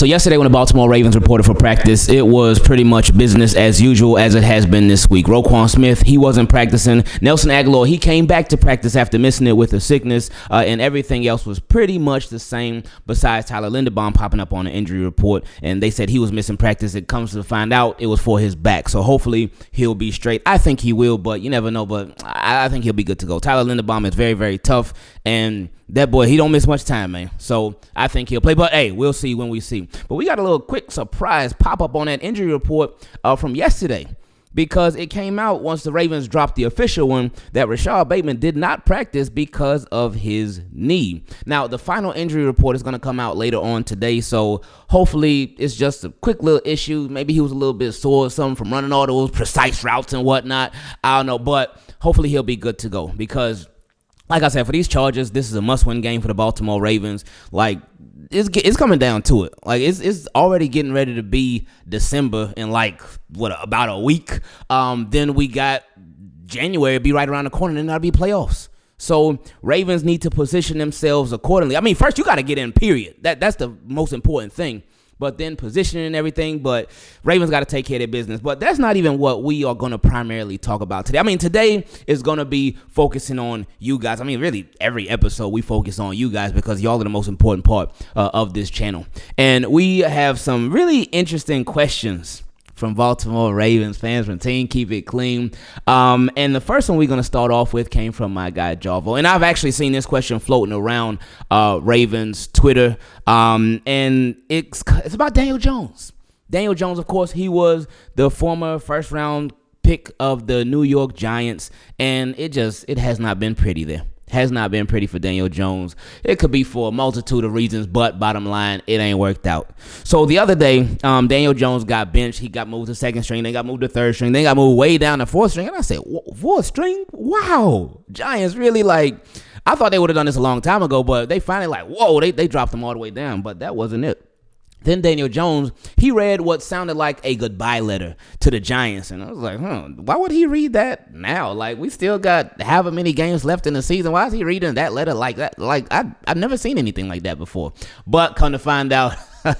So yesterday when the Baltimore Ravens reported for practice, it was pretty much business as usual as it has been this week. Roquan Smith, he wasn't practicing. Nelson Agholor, he came back to practice after missing it with a sickness, and everything else was pretty much the same besides Tyler Linderbaum popping up on an injury report, and they said he was missing practice. It comes to find out it was for his back, so hopefully he'll be straight. I think he will, but you never know, but I think he'll be good to go. Tyler Linderbaum is very, very tough, and that boy, he don't miss much time, man. So I think he'll play. But, hey, we'll see when we see. But we got a little quick surprise pop-up on that injury report from yesterday, because it came out once the Ravens dropped the official one that Rashod Bateman did not practice because of his knee. Now, the final injury report is going to come out later on today, so hopefully it's just a quick little issue. Maybe he was a little bit sore or something from running all those precise routes and whatnot. I don't know, but hopefully he'll be good to go, because like I said, for these Chargers, this is a must-win game for the Baltimore Ravens. Like, it's coming down to it. Like, it's already getting ready to be December in, like, about a week. Then we got January be right around the corner, and then that'll be playoffs. So Ravens need to position themselves accordingly. I mean, first, you got to get in, period. That's the most important thing. But then positioning and everything, but Ravens got to take care of their business. But that's not even what we are going to primarily talk about today. I mean, today is going to be focusing on you guys. I mean, really, every episode we focus on you guys because y'all are the most important part of this channel. And we have some really interesting questions from Baltimore Ravens fans from Team Keep It Clean. And the first one we're going to start off with came from my guy Javo. And I've actually seen this question floating around Ravens Twitter. And it's about Daniel Jones. Daniel Jones, of course, he was the former first-round pick of the New York Giants. And it has not been pretty there. Has not been pretty for Daniel Jones. It could be for a multitude of reasons, but bottom line, it ain't worked out. So the other day, Daniel Jones got benched. He got moved to second string. They got moved to third string. They got moved way down to fourth string. And I said, fourth string? Wow. Giants really, like, I thought they would have done this a long time ago, but they finally like, whoa, they dropped him all the way down. But that wasn't it. Then Daniel Jones, he read what sounded like a goodbye letter to the Giants. And I was like, why would he read that now? Like, we still got however many games left in the season. Why is he reading that letter like that? Like, I've never seen anything like that before. But come to find out,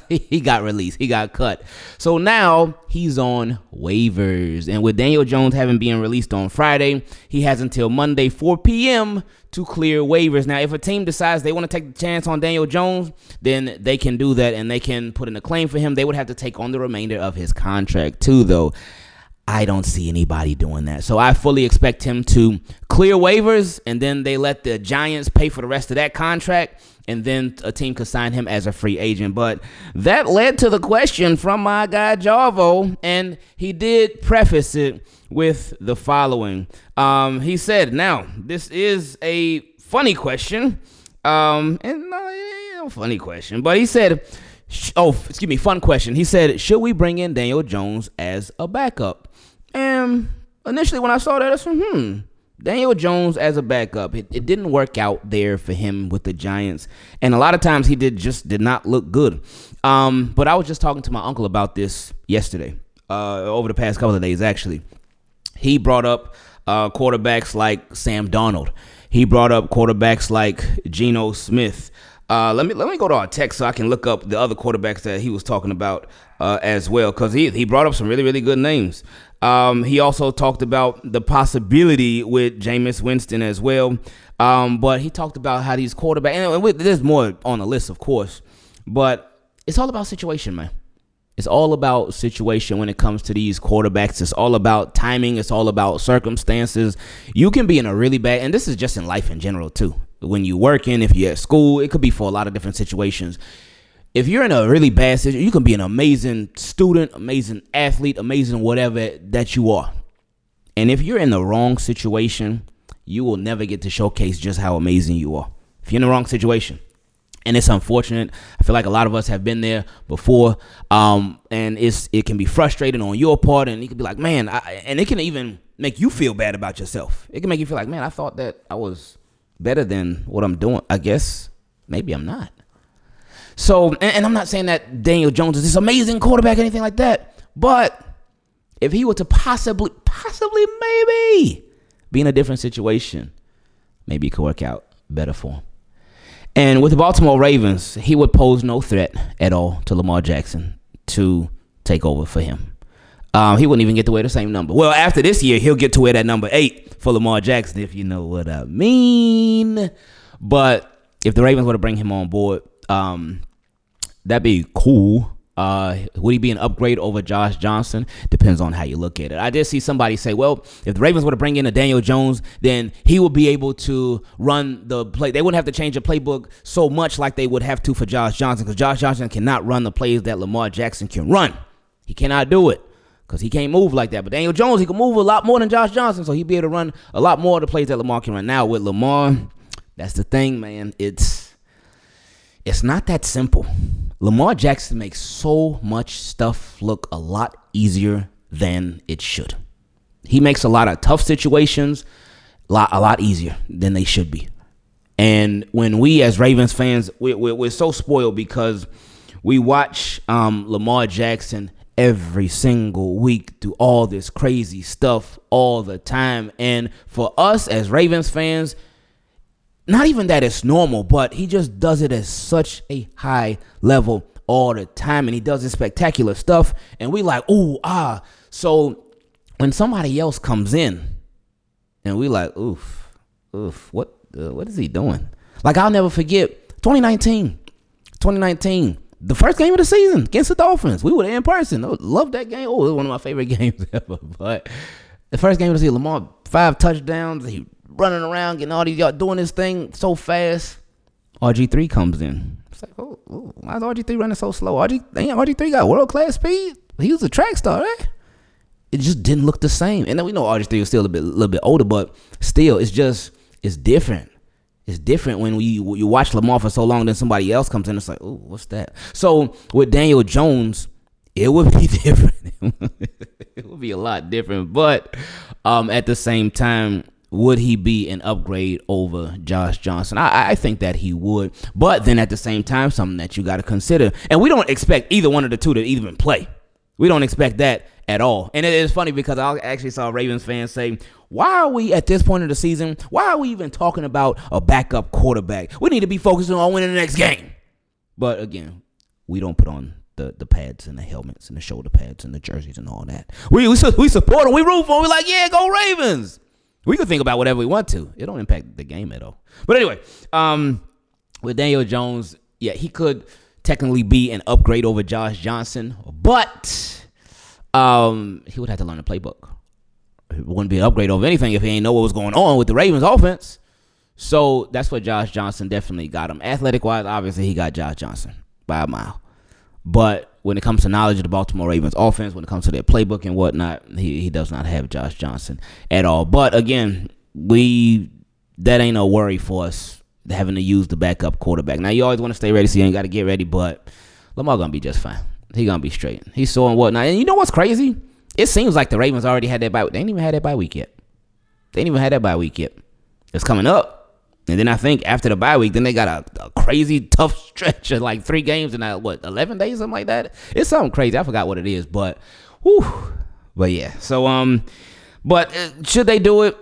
he got released. He got cut. So now he's on waivers. And with Daniel Jones having been released on Friday, he has until Monday, 4 p.m. to clear waivers. Now, if a team decides they want to take the chance on Daniel Jones, then they can do that and they can put in a claim for him. They would have to take on the remainder of his contract too, though. I don't see anybody doing that. So I fully expect him to clear waivers, and then they let the Giants pay for the rest of that contract, and then a team could sign him as a free agent. But that led to the question from my guy Javo, and he did preface it with the following. He said, now, this is a funny question, funny question, but he said, fun question. He said, should we bring in Daniel Jones as a backup? And initially when I saw that, I said, Daniel Jones as a backup. It didn't work out there for him with the Giants. And a lot of times he did not look good. But I was just talking to my uncle about this yesterday, over the past couple of days, actually. He brought up quarterbacks like Sam Darnold. He brought up quarterbacks like Geno Smith. Let me go to our text so I can look up the other quarterbacks that he was talking about as well, because he brought up some really, really good names. He also talked about the possibility with Jameis Winston as well. But he talked about how these quarterbacks, and there's more on the list, of course, but it's all about situation, man. It's all about situation when it comes to these quarterbacks. It's all about timing. It's all about circumstances. You can be in a really bad, and this is just in life in general too. When you're working, if you're at school, it could be for a lot of different situations. If you're in a really bad situation, you can be an amazing student, amazing athlete, amazing whatever that you are. And if you're in the wrong situation, you will never get to showcase just how amazing you are. If you're in the wrong situation. And it's unfortunate. I feel like a lot of us have been there before. And it can be frustrating on your part. And you can be like, man, and it can even make you feel bad about yourself. It can make you feel like, man, I thought that I was better than what I'm doing. I guess maybe I'm not. So, and I'm not saying that Daniel Jones is this amazing quarterback or anything like that. But if he were to possibly maybe be in a different situation, maybe it could work out better for him. And with the Baltimore Ravens, he would pose no threat at all to Lamar Jackson to take over for him. He wouldn't even get to wear the same number. Well, after this year, he'll get to wear that number 8 for Lamar Jackson, if you know what I mean. But if the Ravens were to bring him on board, that'd be cool. Would he be an upgrade over Josh Johnson? Depends on how you look at it. I did see somebody say, well, if the Ravens were to bring in a Daniel Jones, then he would be able to run the play. They wouldn't have to change the playbook so much like they would have to for Josh Johnson, because Josh Johnson cannot run the plays that Lamar Jackson can run. He cannot do it because he can't move like that. But Daniel Jones, he can move a lot more than Josh Johnson, so he'd be able to run a lot more of the plays that Lamar can run. Now with Lamar, that's the thing, man. It's not that simple. Lamar Jackson makes so much stuff look a lot easier than it should. He makes a lot of tough situations a lot easier than they should be. And when we as Ravens fans, we're so spoiled because we watch Lamar Jackson every single week do all this crazy stuff all the time. And for us as Ravens fans, not even that it's normal, but he just does it at such a high level all the time, and he does this spectacular stuff, and we like, so when somebody else comes in, and we like, what is he doing? Like, I'll never forget 2019, the first game of the season against the Dolphins. We were there in person. I love that game. It was one of my favorite games ever. But the first game of the season, Lamar, 5 touchdowns. He running around, getting all these y'all doing this thing so fast. RG3 comes in. It's like, why is RG3 running so slow? RG3 got world-class speed. He was a track star, right? It just didn't look the same. And then we know RG3 was still a little bit older, but still, it's different. It's different when you watch Lamar for so long, then somebody else comes in. It's like, what's that? So with Daniel Jones, it would be different. It would be a lot different. But at the same time, would he be an upgrade over Josh Johnson? I think that he would. But then at the same time, something that you got to consider. And we don't expect either one of the two to even play. We don't expect that at all. And it is funny because I actually saw Ravens fans say, why are we at this point of the season, why are we even talking about a backup quarterback? We need to be focusing on winning the next game. But again, we don't put on the pads and the helmets and the shoulder pads and the jerseys and all that. We support them. We root for them. We're like, yeah, go Ravens. We can think about whatever we want to. It don't impact the game at all. But anyway, with Daniel Jones, yeah, he could technically be an upgrade over Josh Johnson, but he would have to learn the playbook. It wouldn't be an upgrade over anything if he ain't know what was going on with the Ravens offense. So that's what Josh Johnson definitely got him. Athletic-wise, obviously, he got Josh Johnson by a mile. But when it comes to knowledge of the Baltimore Ravens offense, when it comes to their playbook and whatnot, he does not have Josh Johnson at all. But again, that ain't no worry for us having to use the backup quarterback. Now, you always want to stay ready, so you ain't got to get ready, but Lamar going to be just fine. He going to be straight. He's sore and whatnot. And you know what's crazy? It seems like the Ravens already had that bye. They ain't even had that bye week yet. It's coming up. And then I think after the bye week, then they got a crazy tough stretch of like 3 games in 11 days, something like that. It's something crazy. I forgot what it is, but yeah. So but should they do it?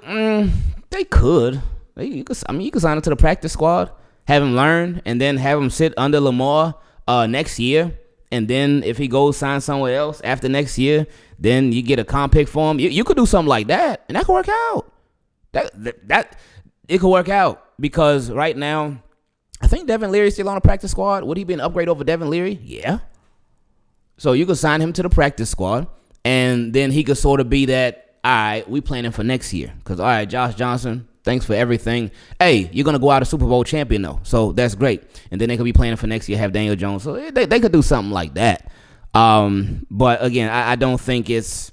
They could. You could sign him to the practice squad, have him learn, and then have him sit under Lamar next year. And then if he goes sign somewhere else after next year, then you get a comp pick for him. You could do something like that, and that could work out. That it could work out because right now, I think Devin Leary's still on the practice squad. Would he be an upgrade over Devin Leary? Yeah. So you could sign him to the practice squad, and then he could sort of be that, all right, we planning for next year. Because, all right, Josh Johnson, thanks for everything. Hey, you're going to go out a Super Bowl champion, though. So that's great. And then they could be planning for next year, have Daniel Jones. So they could do something like that. But, again, I don't think it's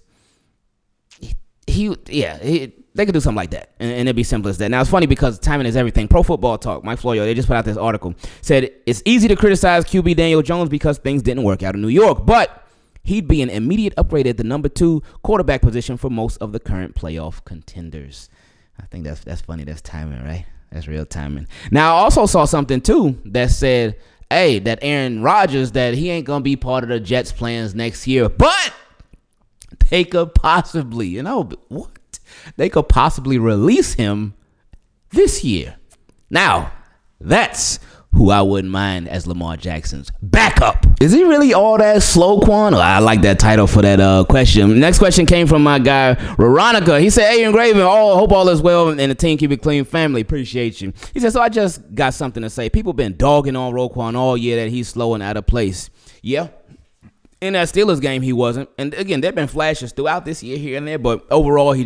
they could do something like that, and it'd be simple as that. Now, it's funny because timing is everything. Pro Football Talk, Mike Florio, they just put out this article, said it's easy to criticize QB Daniel Jones because things didn't work out in New York, but he'd be an immediate upgrade at the number 2 quarterback position for most of the current playoff contenders. I think that's funny. That's timing, right? That's real timing. Now, I also saw something, too, that said, hey, that Aaron Rodgers, that he ain't going to be part of the Jets' plans next year, but they could possibly, what? They could possibly release him this year. Now, that's who I wouldn't mind as Lamar Jackson's backup. Is he really all that SloQuan? Oh, I like that title for that question. Next question came from my guy, Veronica. He said, hey, Ingraven, hope all is well and the team keep it clean. Family, appreciate you. He said, so I just got something to say. People been dogging on Roquan all year that he's slow and out of place. Yeah. In that Steelers game, he wasn't. And again, there have been flashes throughout this year here and there, but overall, he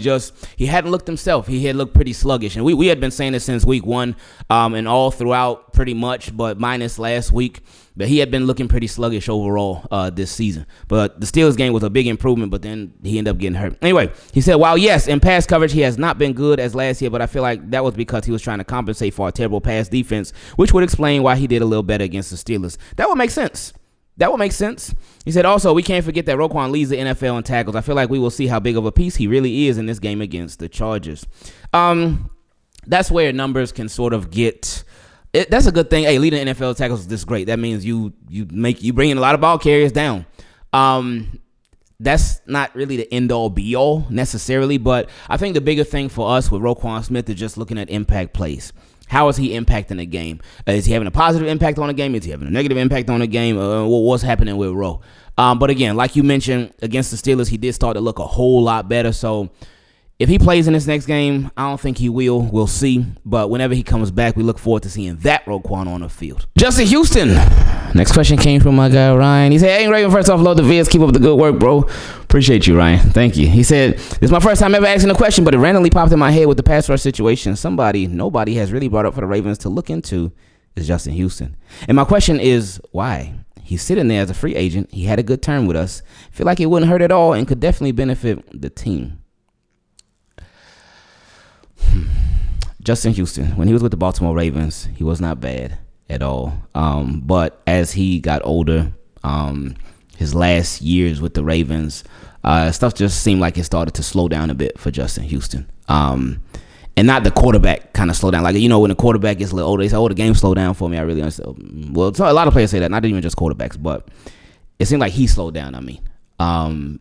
hadn't looked himself. He had looked pretty sluggish. And we had been saying this since week one and all throughout pretty much, but minus last week. But he had been looking pretty sluggish overall this season. But the Steelers game was a big improvement, but then he ended up getting hurt. Anyway, he said, while yes, in pass coverage, he has not been good as last year, but I feel like that was because he was trying to compensate for a terrible pass defense, which would explain why he did a little better against the Steelers. That would make sense. That would make sense. He said, also, we can't forget that Roquan leads the NFL in tackles. I feel like we will see how big of a piece he really is in this game against the Chargers. That's where numbers can sort of get... that's a good thing. Hey, leading the NFL tackles is this great. That means you bring in a lot of ball carriers down. That's not really the end-all, be-all necessarily, but I think the bigger thing for us with Roquan Smith is just looking at impact plays. How is he impacting the game? Is he having a positive impact on the game? Is he having a negative impact on the game? What's happening with Ro? But again, like you mentioned, against the Steelers, he did start to look a whole lot better. So if he plays in this next game, I don't think he will. We'll see. But whenever he comes back, we look forward to seeing that Roquan on the field. Justin Houston. Next question came from my guy, Ryan. He said, hey, Raven, first off, love the vids. Keep up the good work, bro. Appreciate you, Ryan. Thank you. He said, this is my first time ever asking a question, but it randomly popped in my head with the pass rush situation. Nobody has really brought up for the Ravens to look into is Justin Houston. And my question is, why? He's sitting there as a free agent. He had a good term with us. Feel like it wouldn't hurt at all and could definitely benefit the team. Justin Houston, when he was with the Baltimore Ravens, he was not bad at all. But as he got older, his last years with the Ravens, stuff just seemed like it started to slow down a bit for Justin Houston. And not the quarterback kind of slow down. Like, when the quarterback gets a little older, they say, the game slowed down for me. I really understand. Well, a lot of players say that, not even just quarterbacks, but it seemed like he slowed down,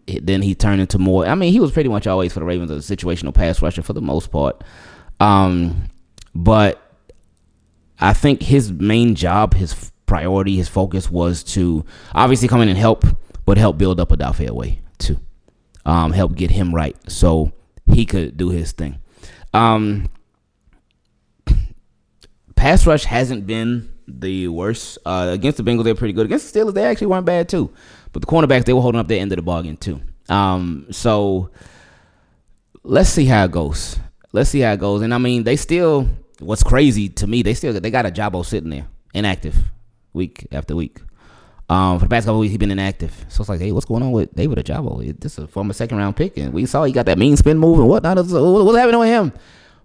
then he turned into more. He was pretty much always for the Ravens a situational pass rusher for the most part. But I think his main job, his priority, his focus was to obviously come in and help, but help build up a fairway too. Help get him right so he could do his thing. Pass rush hasn't been the worst. Against the Bengals, they're pretty good. Against the Steelers, they actually weren't bad too. But the cornerbacks, they were holding up their end of the bargain too. So let's see how it goes. And they still, what's crazy to me, they got a Jabo sitting there, inactive, week after week. For the past couple of weeks, he's been inactive. So it's like, hey, what's going on with David Ajabo? This is a former second-round pick, and we saw he got that mean spin move and whatnot. What's happening with him?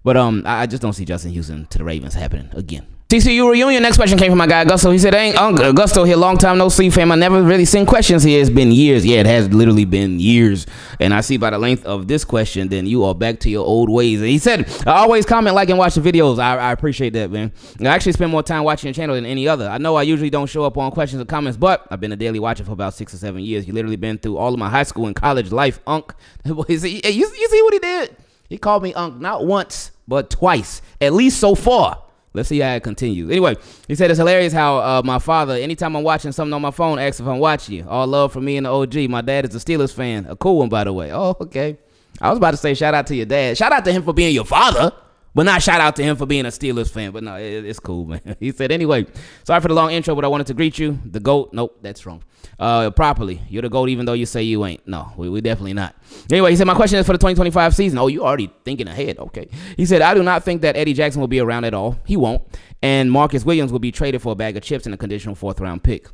But I just don't see Justin Houston to the Ravens happening again. TCU Reunion. Next question came from my guy, Augusto. He said, hey, Augusto here, long time no see, fam. I never really seen questions here. It's been years. Yeah, it has literally been years. And I see by the length of this question, then you are back to your old ways. And he said, I always comment, like, and watch the videos. I appreciate that, man. I actually spend more time watching your channel than any other. I know I usually don't show up on questions or comments, but I've been a daily watcher for about 6 or 7 years. You literally been through all of my high school and college life, Unc. You see what he did? He called me Unc not once, but twice, at least so far. Let's see how it continues. Anyway, he said it's hilarious how my father, anytime I'm watching something on my phone, asks if I'm watching you. All love from me and the OG. My dad is a Steelers fan. A cool one, by the way. Oh, okay. I was about to say shout out to your dad. Shout out to him for being your father, but not shout out to him for being a Steelers fan. But no, it's cool, man. He said, anyway, sorry for the long intro, but I wanted to greet you. The GOAT. Nope, that's wrong. Properly. You're the GOAT even though you say you ain't. No, we definitely not. Anyway, he said, my question is for the 2025 season. Oh, you already thinking ahead. Okay. He said, I do not think that Eddie Jackson will be around at all. He won't. And Marcus Williams will be traded for a bag of chips and a conditional 4th-round pick.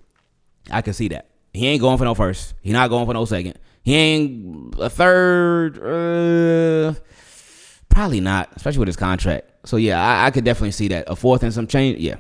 I can see that. He ain't going for no first. He not going for no second. He ain't a third. Probably not, especially with his contract. So, yeah, I could definitely see that. A 4th and some change, yeah.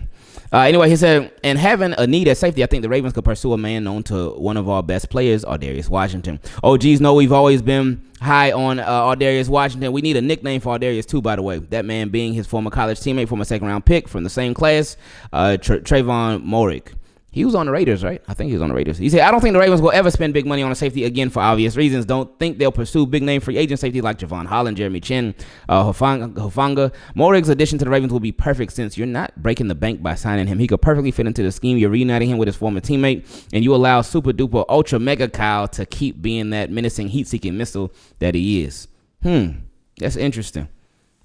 Anyway, he said, and having a need at safety, I think the Ravens could pursue a man known to one of our best players, Ardarius Washington. OGs know we've always been high on Ardarius Washington. We need a nickname for Ardarius, too, by the way. That man being his former college teammate, former second-round pick from the same class, Trayvon Morik. He was on the Raiders, right? I think he was on the Raiders. He said, I don't think the Ravens will ever spend big money on a safety again for obvious reasons. Don't think they'll pursue big-name free agent safety like Javon Holland, Jeremy Chin, Hufanga. Morig's addition to the Ravens will be perfect since you're not breaking the bank by signing him. He could perfectly fit into the scheme. You're reuniting him with his former teammate, and you allow super-duper ultra-mega Kyle to keep being that menacing heat-seeking missile that he is. That's interesting.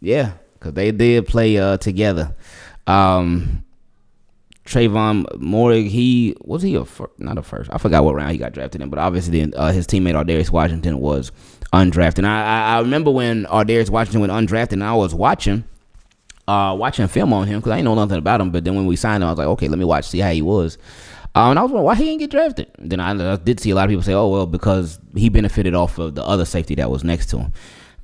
Yeah, because they did play together. Trayvon Morig, not a first. I forgot what round he got drafted in, but obviously his teammate Ardarius Washington was undrafted. And I remember when Ardarius Washington went undrafted, and I was watching film on him because I didn't know nothing about him. But then when we signed him, I was like, okay, let me see how he was. And I was wondering why he didn't get drafted. Then I did see a lot of people say, oh, well, because he benefited off of the other safety that was next to him.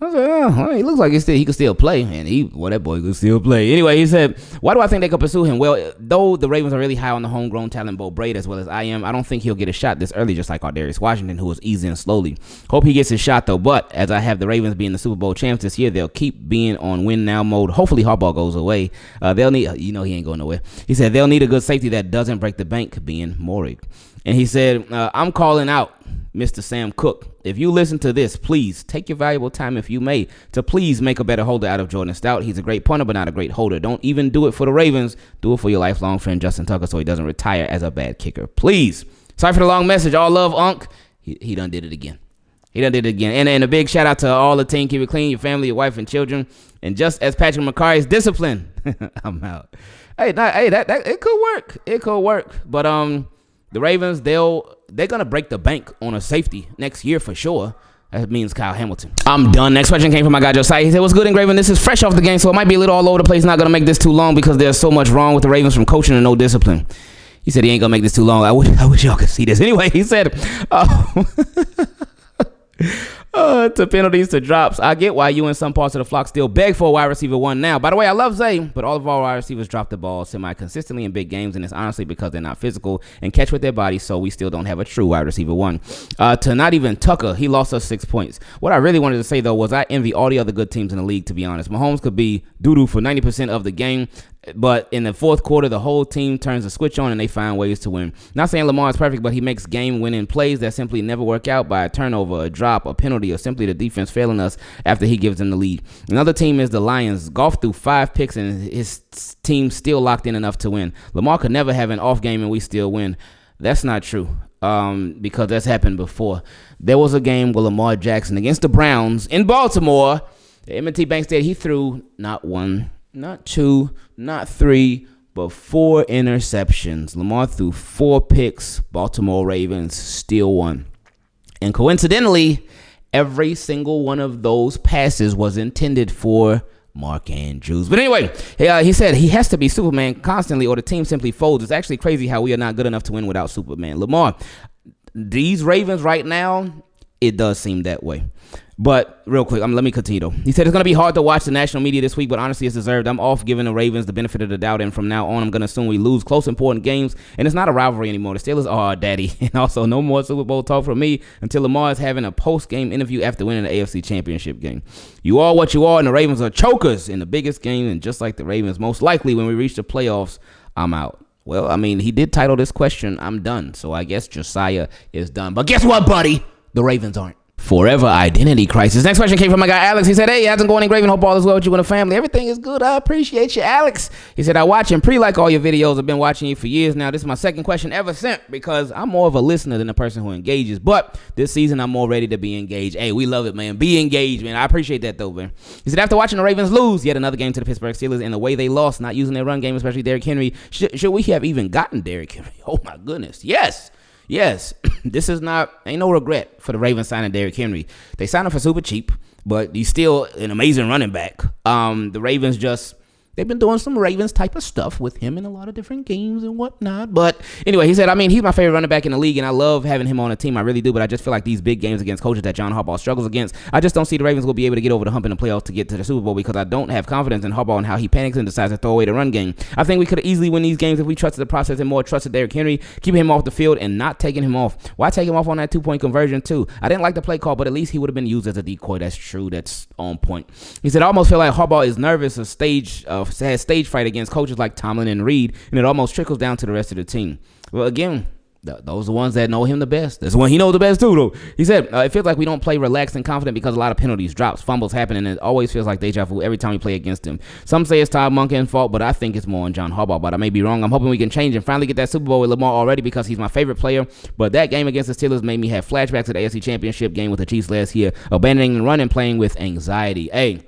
I was like, well, he looks like he could still play. And that boy could still play. Anyway, he said, why do I think they could pursue him? Well, though the Ravens are really high on the homegrown talent, Bo Braid, as well as I am, I don't think he'll get a shot this early, just like Ardarius Washington, who was easing slowly. Hope he gets his shot, though. But as I have the Ravens being the Super Bowl champs this year, they'll keep being on win now mode. Hopefully, Harbaugh goes away. They'll need, he ain't going nowhere. He said, they'll need a good safety that doesn't break the bank, being Morig. And he said, I'm calling out Mr. Sam Cook. If you listen to this, please take your valuable time, if you may, to please make a better holder out of Jordan Stout. He's a great punter, but not a great holder. Don't even do it for the Ravens. Do it for your lifelong friend, Justin Tucker, so he doesn't retire as a bad kicker. Please. Sorry for the long message. All love, Unc. He done did it again. And a big shout out to all the team. Keep it clean, your family, your wife, and children. And just as Patrick McCarry's discipline, I'm out. Hey, that it could work. It could work. But the Ravens, they're gonna break the bank on a safety next year for sure. That means Kyle Hamilton. I'm done. Next question came from my guy Josiah. He said, what's good, Ingraven? This is fresh off the game, so it might be a little all over the place. Not gonna make this too long because there's so much wrong with the Ravens, from coaching and no discipline. He said he ain't gonna make this too long. I wish y'all could see this. Anyway, he said, to penalties, to drops. I get why you and some parts of the flock still beg for a wide receiver one now. By the way, I love Zay, but all of our wide receivers drop the ball semi-consistently in big games, and it's honestly because they're not physical and catch with their bodies, so we still don't have a true wide receiver one. To not even Tucker, he lost us 6 points. What I really wanted to say, though, was I envy all the other good teams in the league, to be honest. Mahomes could be doo-doo for 90% of the game, but in the fourth quarter, the whole team turns the switch on and they find ways to win. Not saying Lamar is perfect, but he makes game-winning plays that simply never work out by a turnover, a drop, a penalty, or simply the defense failing us after he gives them the lead. Another team is the Lions. Goff threw 5 picks and his team still locked in enough to win. Lamar could never have an off game and we still win. That's not true, because that's happened before. There was a game with Lamar Jackson against the Browns in Baltimore. The M&T Bank Stadium, he threw not 1, not 2, not 3, but 4 interceptions. Lamar threw 4 picks. Baltimore Ravens still won. And coincidentally, every single one of those passes was intended for Mark Andrews. But anyway, he said he has to be Superman constantly or the team simply folds. It's actually crazy how we are not good enough to win without Superman. Lamar, these Ravens right now, it does seem that way. But real quick, let me continue though. He said it's going to be hard to watch the national media this week, but honestly, it's deserved. I'm off giving the Ravens the benefit of the doubt, and from now on, I'm going to assume we lose close, important games, and it's not a rivalry anymore. The Steelers are our daddy, and also no more Super Bowl talk from me until Lamar is having a post-game interview after winning the AFC Championship game. You are what you are, and the Ravens are chokers in the biggest game, and just like the Ravens, most likely when we reach the playoffs, I'm out. Well, I mean, he did title this question, I'm done, so I guess Josiah is done. But guess what, buddy? The Ravens aren't. Forever identity crisis. Next question came from my guy Alex. He said, hey, how's it going, Ingraven? Hope all is well with you and the family. Everything is good. I appreciate you, Alex. He said, I watch and pre-like all your videos. I've been watching you for years now. This is my second question ever sent because I'm more of a listener than a person who engages. But this season, I'm more ready to be engaged. Hey, we love it, man. Be engaged, man. I appreciate that, though, man. He said, after watching the Ravens lose yet another game to the Pittsburgh Steelers and the way they lost, not using their run game, especially Derrick Henry, should we have even gotten Derrick Henry? Oh, my goodness. Yes, this is ain't no regret for the Ravens signing Derrick Henry. They signed him for super cheap, but he's still an amazing running back. The Ravens they've been doing some Ravens type of stuff with him in a lot of different games and whatnot. But anyway, he said, I mean, he's my favorite running back in the league, and I love having him on a team. I really do, but I just feel like these big games against coaches that John Harbaugh struggles against, I just don't see the Ravens will be able to get over the hump in the playoffs to get to the Super Bowl because I don't have confidence in Harbaugh and how he panics and decides to throw away the run game. I think we could easily win these games if we trusted the process and more trusted Derrick Henry, keeping him off the field and not taking him off. Why take him off on that 2-point conversion too? I didn't like the play call, but at least he would have been used as a decoy. That's true. That's on point. He said, I almost feel like Harbaugh is nervous has stage fright against coaches like Tomlin and Reed, and it almost trickles down to the rest of the team. Well, again, those are the ones that know him the best. That's the one he knows the best too, though. He said, it feels like we don't play relaxed and confident because a lot of penalties, drops, fumbles happen, and it always feels like deja vu every time we play against him. Some say it's Todd Monken's fault, but I think it's more on John Harbaugh, but I may be wrong. I'm hoping we can change and finally get that Super Bowl with Lamar already because he's my favorite player, but that game against the Steelers made me have flashbacks to the AFC Championship game with the Chiefs last year, abandoning the run and playing with anxiety. Hey,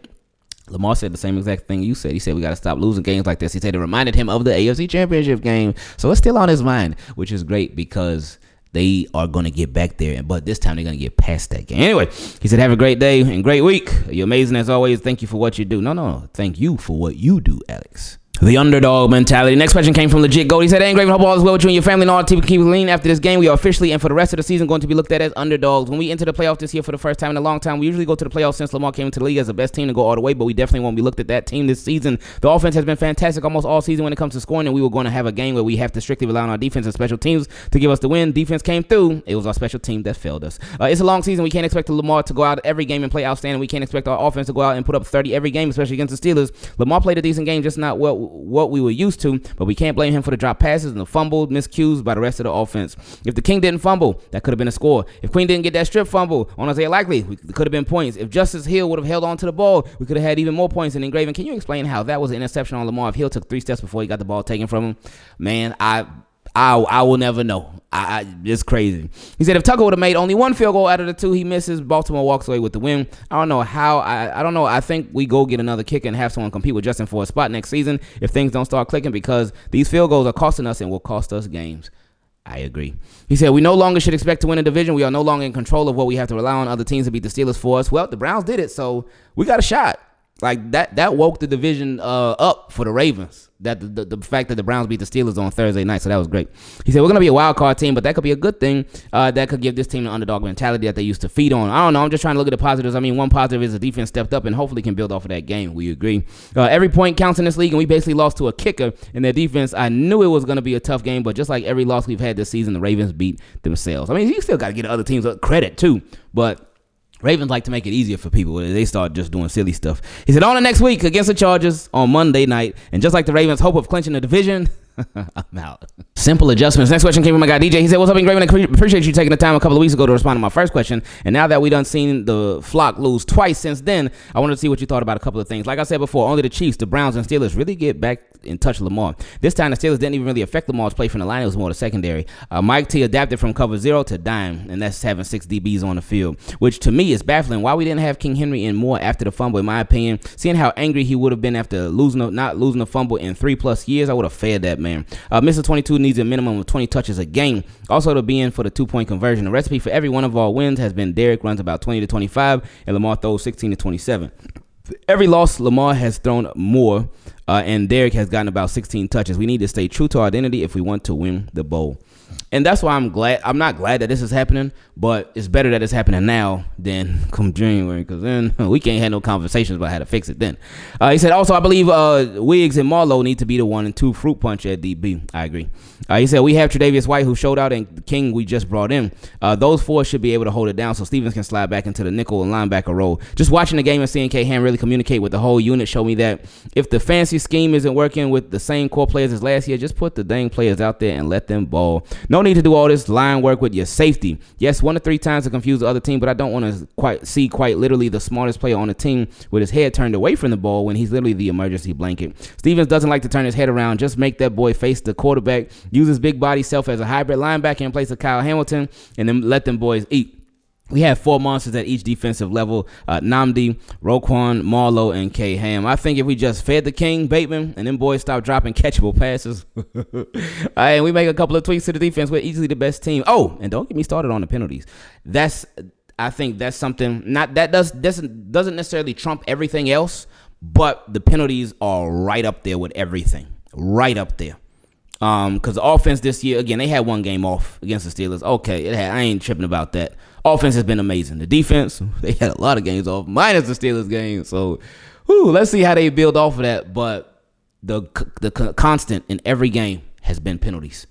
Lamar said the same exact thing you said. He said we got to stop losing games like this. He said it reminded him of the AFC Championship game. So it's still on his mind, which is great because they are going to get back there. But this time they're going to get past that game. Anyway, he said have a great day and great week. You're amazing as always. Thank you for what you do. No. Thank you for what you do, Alex. The underdog mentality. Next question came from Legitgoat. He said, hey, Ingraven, hope all is well with you and your family and all the team keep lean. After this game, we are officially and for the rest of the season going to be looked at as underdogs. When we enter the playoffs this year for the first time in a long time, we usually go to the playoffs since Lamar came into the league as the best team to go all the way, but we definitely won't be looked at that team this season. The offense has been fantastic almost all season when it comes to scoring, and we were going to have a game where we have to strictly rely on our defense and special teams to give us the win. Defense came through. It was our special team that failed us. It's a long season. We can't expect Lamar to go out every game and play outstanding. We can't expect our offense to go out and put up 30 every game, especially against the Steelers. Lamar played a decent game, just not what we were used to, but we can't blame him for the drop passes and the fumbled miscues by the rest of the offense. If the King didn't fumble, that could have been a score. If Queen didn't get that strip fumble on Isaiah Likely, it could have been points. If Justice Hill would have held on to the ball, we could have had even more points. And Ingraven, can you explain how that was an interception on Lamar if Hill took 3 steps before he got the ball taken from him? Man, I will never know. It's crazy. He said if Tucker would have made only 1 field goal out of the 2 he misses, Baltimore walks away with the win. I don't know how. I don't know. I think we go get another kicker and have someone compete with Justin for a spot next season if things don't start clicking because these field goals are costing us and will cost us games. I agree. He said we no longer should expect to win a division. We are no longer in control of what we have to rely on other teams to beat the Steelers for us. Well, the Browns did it, so we got a shot. Like that woke the division up for the Ravens. That the fact that the Browns beat the Steelers on Thursday night, so that was great. He said we're gonna be a wild card team, but that could be a good thing. That could give this team the underdog mentality that they used to feed on. I don't know. I'm just trying to look at the positives. I mean, one positive is the defense stepped up and hopefully can build off of that game. We agree. Every point counts in this league, and we basically lost to a kicker in their defense. I knew it was gonna be a tough game, but just like every loss we've had this season, the Ravens beat themselves. I mean, you still got to give other teams credit too, but Ravens like to make it easier for people. They start just doing silly stuff. He said, on the next week against the Chargers on Monday night, and just like the Ravens' hope of clinching the division, I'm out. Simple adjustments. Next question came from my guy DJ. He said, what's up, Ingraven? I appreciate you taking the time a couple of weeks ago to respond to my first question. And now that we done seen the flock lose twice since then, I wanted to see what you thought about a couple of things. Like I said before, only the Chiefs, the Browns, and Steelers really get back in touch with Lamar. This time, the Steelers didn't even really affect Lamar's play from the line. It was more the secondary. Mike T adapted from cover 0 to dime, and that's having 6 DBs on the field, which to me is baffling. Why we didn't have King Henry in more after the fumble, in my opinion. Seeing how angry he would have been after not losing a fumble in 3+ years, I would have fed that man. Mr. 22 needs a minimum of 20 touches a game. Also to be in for the 2-point conversion. The recipe for every one of our wins has been Derek runs about 20 to 25, and Lamar throws 16 to 27. Every loss, Lamar has thrown more, and Derek has gotten about 16 touches. We need to stay true to our identity if we want to win the bowl. And that's why I'm not glad that this is happening, but it's better that it's happening now than come January, because then we can't have no conversations about how to fix it then. He said, also, I believe Wiggs and Marlowe need to be the 1 and 2 fruit punch at DB. I agree. He said, we have Tre'Davious White, who showed out, and King we just brought in. Those 4 should be able to hold it down so Stevens can slide back into the nickel and linebacker role. Just watching the game and seeing K-Ham really communicate with the whole unit showed me that if the fancy scheme isn't working with the same core players as last year, just put the dang players out there and let them ball. No need to do all this line work with your safety. Yes, 1 to 3 times to confuse the other team, but I don't want to see quite literally the smartest player on the team with his head turned away from the ball when he's literally the emergency blanket. Stevens doesn't like to turn his head around. Just make that boy face the quarterback, use his big body self as a hybrid linebacker in place of Kyle Hamilton, and then let them boys eat. We have 4 monsters at each defensive level, Nnamdi, Roquan, Marlowe, and K-Ham. I think if we just fed the King, Bateman, and them boys stop dropping catchable passes, and we make a couple of tweaks to the defense, we're easily the best team. Oh, and don't get me started on the penalties. I think that's something, doesn't necessarily trump everything else, but the penalties are right up there with everything. Right up there. Because the offense this year, again, they had 1 game off against the Steelers. Okay, I ain't tripping about that. Offense has been amazing. The defense, they had a lot of games off, minus the Steelers game. So, let's see how they build off of that. But the constant in every game has been penalties.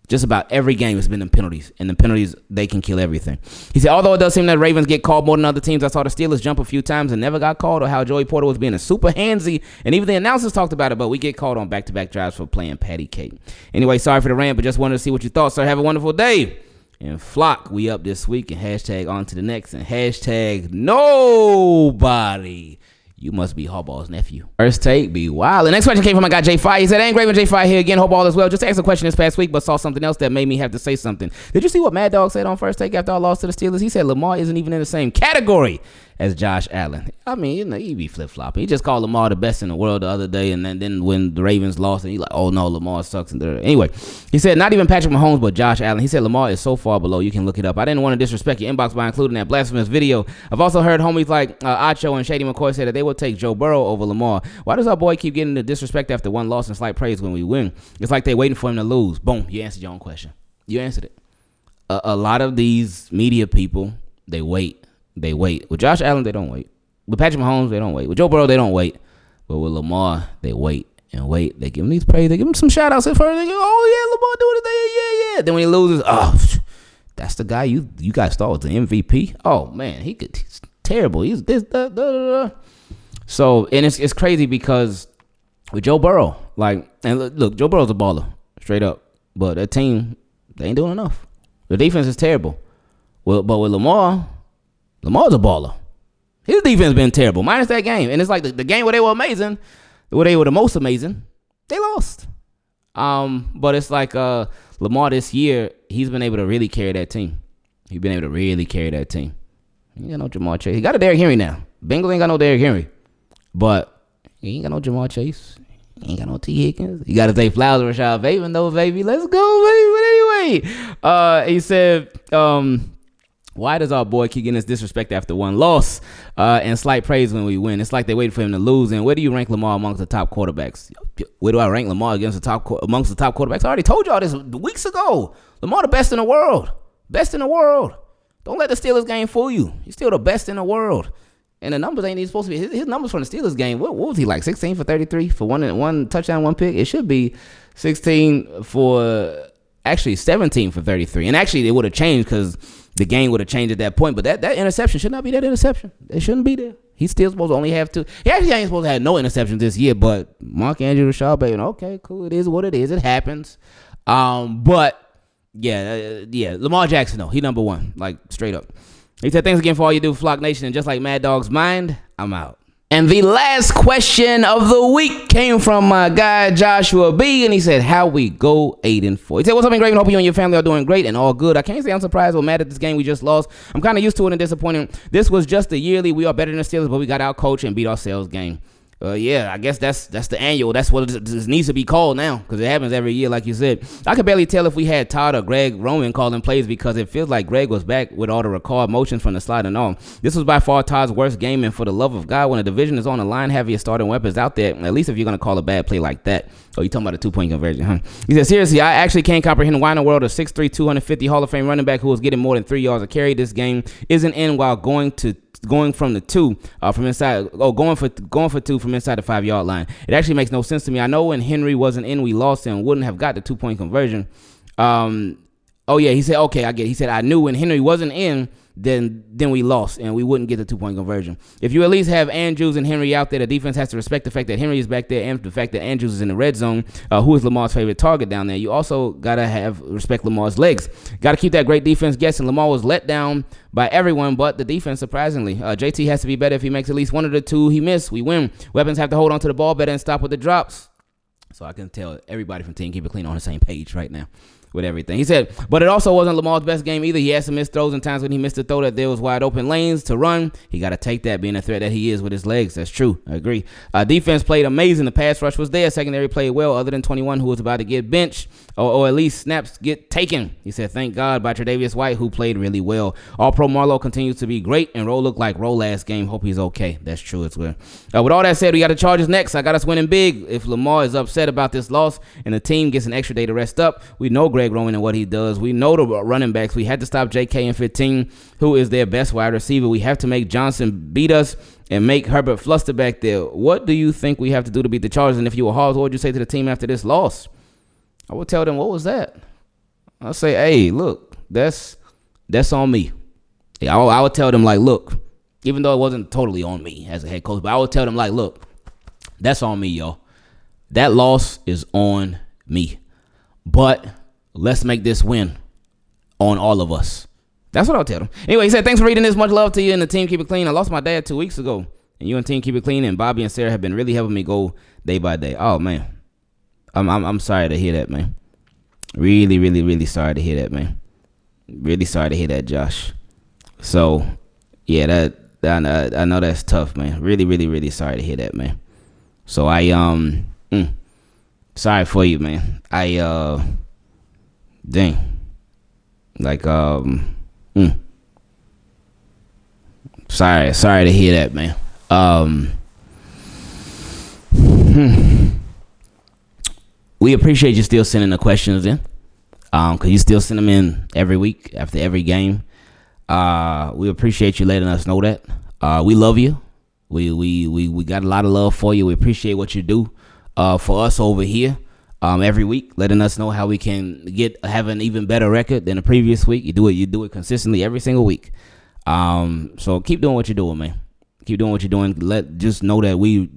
Just about every game has been in penalties, and the penalties, they can kill everything. He said, although it does seem that Ravens get called more than other teams, I saw the Steelers jump a few times and never got called, or how Joey Porter was being a super handsy, and even the announcers talked about it, but we get called on back-to-back drives for playing patty cake. Anyway, sorry for the rant, but just wanted to see what you thought, sir. Have a wonderful day. And Flock, we up this week, and hashtag on to the next, and hashtag nobody. You must be Harbaugh's nephew. First take, be wild. The next question came from my guy J-Fiah. He said, "Hey, Ingraven J-Fiah here again. Hope all is well. Just asked a question this past week, but saw something else that made me have to say something. Did you see what Mad Dog said on First Take after our loss to the Steelers? He said Lamar isn't even in the same category as Josh Allen. I mean, you know, he be flip-flopping. He just called Lamar the best in the world the other day, and then when the Ravens lost, and he like, oh no, Lamar sucks. Anyway, he said not even Patrick Mahomes, but Josh Allen. He said Lamar is so far below, you can look it up. I didn't want to disrespect your inbox by including that blasphemous video. I've also heard homies like Acho and Shady McCoy say that they will take Joe Burrow over Lamar. Why does our boy keep getting the disrespect after one loss and slight praise when we win? It's like they're waiting for him to lose. Boom, you answered your own question. You answered it. A lot of these media people, they wait. They wait. With Josh Allen, they don't wait. With Patrick Mahomes, they don't wait. With Joe Burrow, they don't wait. But with Lamar, they wait and wait. They give him these praise. They give him some shout outs at first. They go, oh yeah, Lamar doing it. Yeah. Then when he loses, oh, that's the guy you guys thought was the MVP. Oh man, he's terrible. He's this. So, and it's crazy because with Joe Burrow, like, and look, Joe Burrow's a baller, straight up. But that team, they ain't doing enough. The defense is terrible. Well, but with Lamar's a baller. His defense been terrible, minus that game. And it's like the game where they were amazing, where they were the most amazing, they lost. But it's like Lamar this year, he's been able to really carry that team. He ain't got no Jamar Chase. He got a Derrick Henry now. Bengals ain't got no Derrick Henry. But he ain't got no Jamar Chase. He ain't got no T. Higgins. You got to say Flowers or Rashod Bateman, though, baby. Let's go, baby. But anyway, he said, why does our boy keep getting this disrespect after one loss and slight praise when we win? It's like they waited for him to lose. And where do you rank Lamar amongst the top quarterbacks? Where do I rank Lamar amongst the top quarterbacks? I already told y'all this weeks ago. Lamar the best in the world. Best in the world. Don't let the Steelers game fool you. He's still the best in the world. And the numbers ain't even supposed to be. His numbers from the Steelers game, what was he like? 16 for 33 for one touchdown, one pick? It should be 17 for 33. And actually, it would have changed because the game would have changed at that point. But that interception should not be that interception. It shouldn't be there. He's still supposed to only have two. He actually ain't supposed to have no interceptions this year. But Mark Andrew, Rashod Bateman, okay, cool. It is what it is. It happens. But yeah, Lamar Jackson, though. He number one, like straight up. He said, thanks again for all you do, Flock Nation. And just like Mad Dog's mind, I'm out. And the last question of the week came from my guy, Joshua B. And he said, how we go 8-4. He said, what's up, Ingraven? Hope you and your family are doing great and all good. I can't say I'm surprised or mad at this game we just lost. I'm kind of used to it and disappointed. This was just a yearly, we are better than the Steelers, but we got out coached and beat ourselves game. Yeah, I guess that's the annual. That's what it needs to be called now because it happens every year, like you said. I could barely tell if we had Todd or Greg Roman calling plays because it feels like Greg was back with all the record motions from the slide and all. This was by far Todd's worst game, and for the love of God, when a division is on the line, have your starting weapons out there, at least if you're going to call a bad play like that. Oh, you talking about a 2-point conversion, huh? He said, seriously, I actually can't comprehend why in the world a 6'3", 250 Hall of Fame running back who was getting more than 3 yards a carry this game isn't in while going from the two from inside. Going for two from inside the 5-yard line. It actually makes no sense to me. I know when Henry wasn't in, we lost and wouldn't have got the 2-point conversion. He said, okay, I get it. He said, I knew when Henry wasn't in, then we lost and we wouldn't get the 2-point conversion. If you at least have Andrews and Henry out there, the defense has to respect the fact that Henry is back there and the fact that Andrews is in the red zone, who is Lamar's favorite target down there. You also got to respect Lamar's legs. Got to keep that great defense guessing. Lamar was let down by everyone but the defense, surprisingly. JT has to be better. If he makes at least one of the two he missed, we win. Weapons have to hold on to the ball better and stop with the drops. So I can tell everybody from Team Keep It Clean on the same page right now with everything. He said, but it also wasn't Lamar's best game either. He had some missed throws and times when he missed a throw that there was wide open lanes to run. He got to take that, being a threat that he is with his legs. That's true. I agree. Defense played amazing. The pass rush was there. Secondary played well, other than 21, who was about to get benched or at least snaps get taken. He said, thank God by Tre'Davious White, who played really well. All-Pro Marlowe continues to be great, and Rowe looked like Rowe last game. Hope he's okay. That's true as well. With all that said, we got the Chargers next. I got us winning big. If Lamar is upset about this loss and the team gets an extra day to rest up, we know Greg Roman and what he does. We know the running backs. We had to stop J.K. and 15, who is their best wide receiver. We have to make Johnson beat us and make Herbert fluster back there. What do you think we have to do to beat the Chargers? And if you were Hawes, what would you say to the team after this loss? I would tell them, what was that? I'll say, hey, look, that's on me. I would tell them like, look, even though it wasn't totally on me as a head coach, but I would tell them like, look, that's on me, y'all. That loss is on me. But let's make this win on all of us. That's what I'll tell them. Anyway, he said, thanks for reading this. Much love to you and the team. Keep it clean. I lost my dad 2 weeks ago. And you and team Keep It Clean and Bobby and Sarah have been really helping me go day by day. Oh, man. I'm sorry to hear that, man. Really, really, really sorry to hear that, man. Really sorry to hear that, Josh. So, yeah, I know that's tough, man. Really, really, really sorry to hear that, man. So sorry for you, man. Dang. Like, sorry to hear that, man. We appreciate you still sending the questions in. Cause you still send them in every week after every game. We appreciate you letting us know that. We love you. We got a lot of love for you. We appreciate what you do for us over here every week, letting us know how we can have an even better record than the previous week. You do it consistently every single week. So keep doing what you're doing, man. Keep doing what you're doing. Just know that we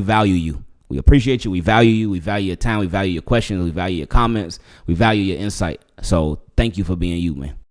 value you. We appreciate you. We value you. We value your time. We value your questions. We value your comments. We value your insight. So thank you for being you, man.